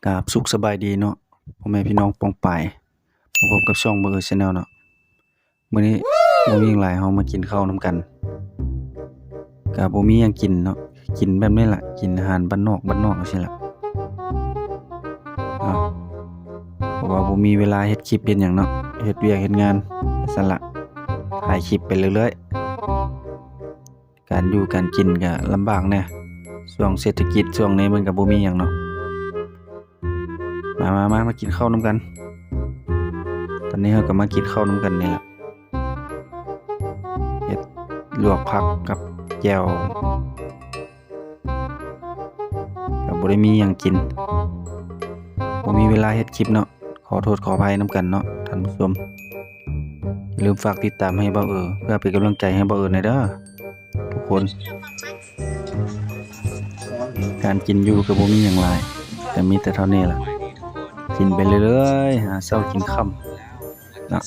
กับสุขสบายดีเนาะพ่อแม่พี่น้องปองปายมาพบกับช่องBurger Channel เนาะมื้อนี้บ่มีหยังหลายเฮามากินข้าวนำกันก็บ่มีหยังกินเนาะกินแบบนี้ล่ะกินอาหารบ้านนอกจังซี่ล่ะอ้าวเพราะว่าบ่มีเวลาเฮ็ดคลิปเฮ็ดหยังเนาะเฮ็ดเวียกเฮ็ดงานซั่นล่ะถ่ายคลิปไปเรื่อยๆการอยู่การกินก็ลำบากแน่ช่วงเศรษฐกิจช่วงนี้มันก็บ่มีหยังเนาะมากินข้าวนำกัน ตอนนี้เราก็มากินข้าวนำกันนี่แหละเฮ็ดลวกผักกับแจ่วก็บ่ได้มีหยังกินบ่มีเวลาเฮ็ดคลิปเนาะขอโทษขออภัยนำกันเนาะท่านผู้ชมอย่าลืมฝากติดตามให้เบ้าเพื่อเป็นกำลังใจให้เบ้าหน่อยเด้อทุกคนการกินอยู่ก็บ่มีหยังหลายแต่มีแต่เท่านี้ล่ะกินไปเรื่อยๆหาเช้ากินค่ำเนาะ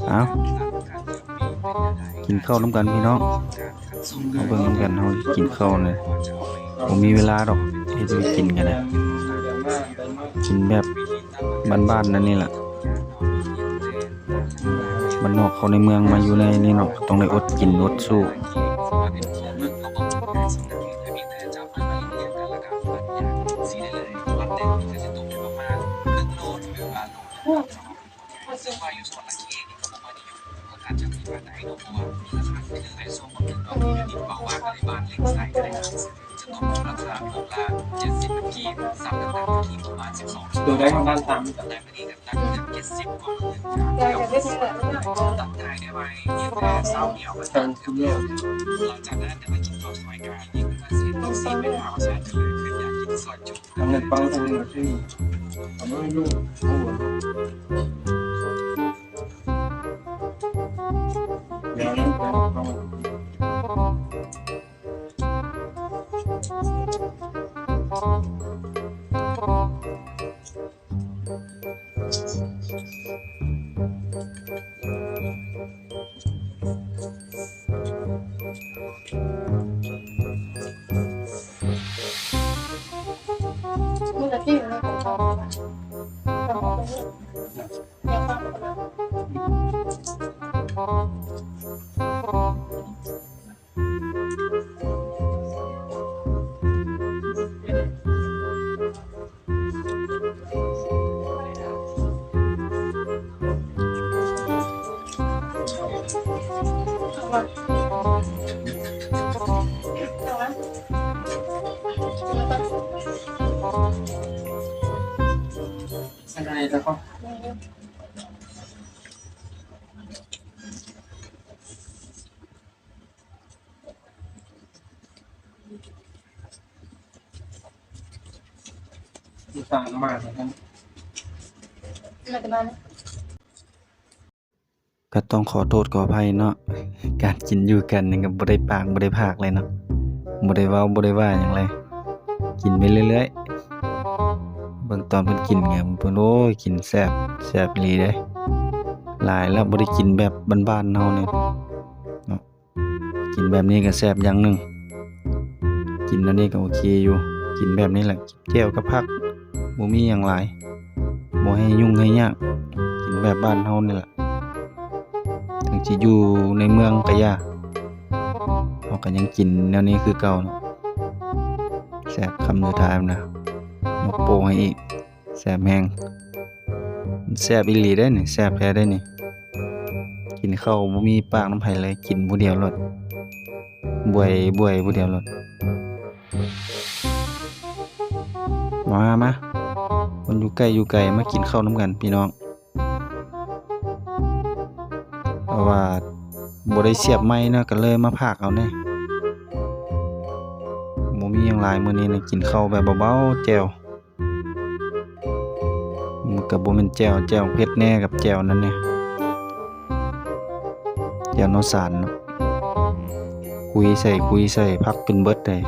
เอากินข้าวนำกันพี่น้องเอาเบิ่งนำกันเฮากินข้าวนี่บ่มีเวลาดอกที่จะกินกันนะกินแบบบ้านๆนั่นนี่ล่ะบ้านนอกเข้าในเมืองมาอยู่ในนี่เนาะต้องได้อดกินอดสู้ดูได้ของด้านซ้ำทางคุณแม่ทำเงินปังทำเงินชื่อทำให้ลูกทั้งหมดเดี๋ยวนั้นเป็นของมือตะกี้อยู่ในของเขายังฟังกันอะไรแล้วก็ต่างมากนะครับ มาแต่บ้าน ก็ต้องขอโทษขออภัยเนาะการกินอยู่กันนี่ก็บ่ได้ปากบ่ได้พากเลยเนาะบ่ได้เว้าบ่ได้ว่าหยังเลยกินไปเรื่อยๆเบิ่งตอนเพิ่นกินไงเพิ่นโอ้ยกินแซ่บอีหลีเด้หลายแล้วบ่ได้กินแบบบ้านๆเฮานี่เนาะกินแบบนี้ก็แซ่บอย่างหนึงกินอันนี้ก็โอเคอยู่กินแบบนี้แหละแจ่วกับผักบ่มีหยังหลายบ่ให้ยุ่งให้ยากกินแบบบ้านเฮานี่แหละถึงสิอยู่ในเมืองก็ย่าเฮาก็ยังกินแนวนี้คือเก่าเนาะแซ่บคำสุดท้ายนะยกโป้งให้อีกแซ่บแฮงแซ่บอีหลีเด้นี่แซ่บแท้เด้นี่กินข้าวบ่มีปากน้ำไผเลยกินผู้เดียวโลดบ่วยผู้เดียวโลดมาคนอยู่ใกล้อยู่ไกลมากินข้าวนำกันพี่น้องเพราะว่าบ่ได้เสียบไม้เนาะก็เลยมาพากเอาแน่บ่มีหยังหลายมื้อนี้นะกินข้าวแบบเบาๆแจ่วมันก็บ่แม่นแจ่วเผ็ดแน่กับแจ่วนั่นเนี่ยแจ่วโนสานเนาะคุยใส่ผักเป็นเบิดเลย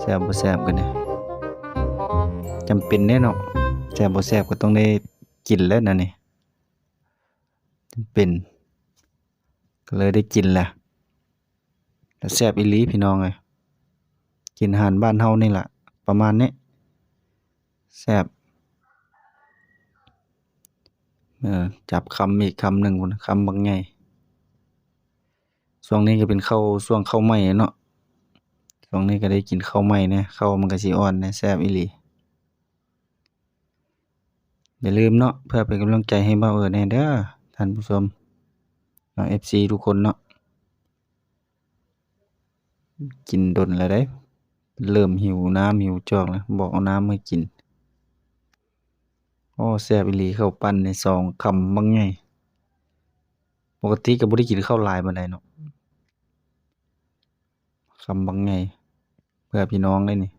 แซ่บบ่แซ่บกันเนี่ยจำเป็นแน่เนาะแซ่บบ่แซ่บก็ต้องได้กินแล้วนะนี่จำเป็นก็เลยได้กินแหละแล้วแซ่บอีหลีพี่น้องเอ้ยกินอาหารบ้านเฮานี่ล่ะประมาณนี้ แซ่บจับคำอีกคำหนึ่งพุ่นคำบักใหญ่ช่วงนี้ก็เป็นช่วงข้าวไหม้เนาะช่วงนี้ก็ได้กินข้าวไหม้แหน่ข้าวมันก็สิอ่อนแหน่แซ่บอีหลีอย่าลืมเนาะเพื่อเป็นกำลังใจให้เบาแหน่เด้อท่านผู้ชมเนาะ FC ทุกคนเนาะกินดนแล้วเด้เริ่มหิวน้ำหิวจอกแล้วบอกเอาน้ำมากินโอ้แซ่บอีหลีข้าวปั้นในซองคำบักใหญ่ปกติก็บ่ได้กินข้าวหลายปานใดเนาะคำบักใหญ่เพื่อพี่น้องเลยนี่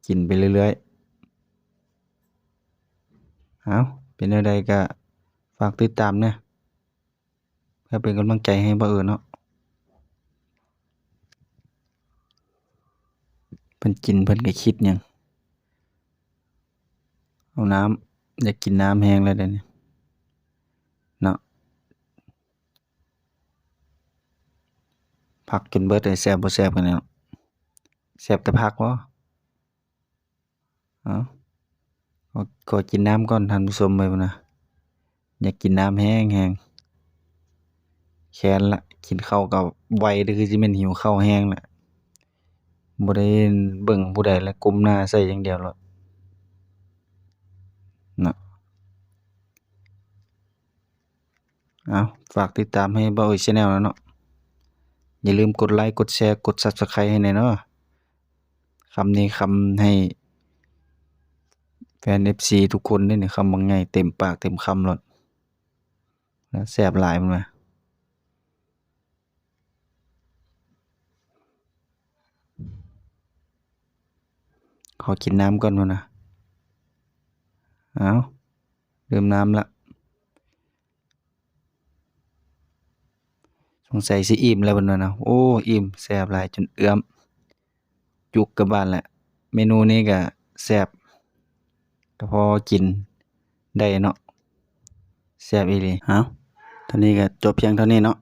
กินไปเรื่อยๆเอาเป็นแนวใดก็ฝากติดตามแหน่เพื่อเป็นกำลังใจให้เบาเนาะเพิ่นกินเพิ่นก็คิดหยังเอาน้ำอยากกินน้ำแห้งแล้วเดี๋ยวนี้เนาะผักจนเบิดเลยแซ่บบ่แซ่บกันแหล้วแซ่บแต่ผักบ่เอ้าขอกินน้ำก่อนท่านผู้ชมไปพุ่นน่ะอยากกินน้ำแห้งๆแค้นละกินข้าวก็ไวเด้อคือสิแม่นหิวข้าวแห้งละบ่ได้เบิ่งผู้ใดแล้วก้มหน้าใส่อย่างเดียวโลดเนาะเอาฝากติดตามให้เบาอี Channel นะเนาะอย่าลืมกดไลค์กดแชร์กด Subscribe ให้แหน่เนาะคำนี้คำให้แฟน FC ทุกคนเด้อนี่คำบักใหญ่เต็มปากเต็มคำโลดแล้วแซ่บหลายพุ่นว่ะขอกินน้ำก่อนพุ่นน่ะเอาดื่มน้ำละสงสัยสิอิ่มแล้วบัดนั้นน่ะโอ้อิ่มแซ่บหลายจนเอื้อมจุกกลับบ้านแล้วเมนูนี้ก็แซ่บก็พอกินได้เนาะแซ่บอีหลีเอ้าตอนนี้ก็จบเพียงเท่านี้เนาะ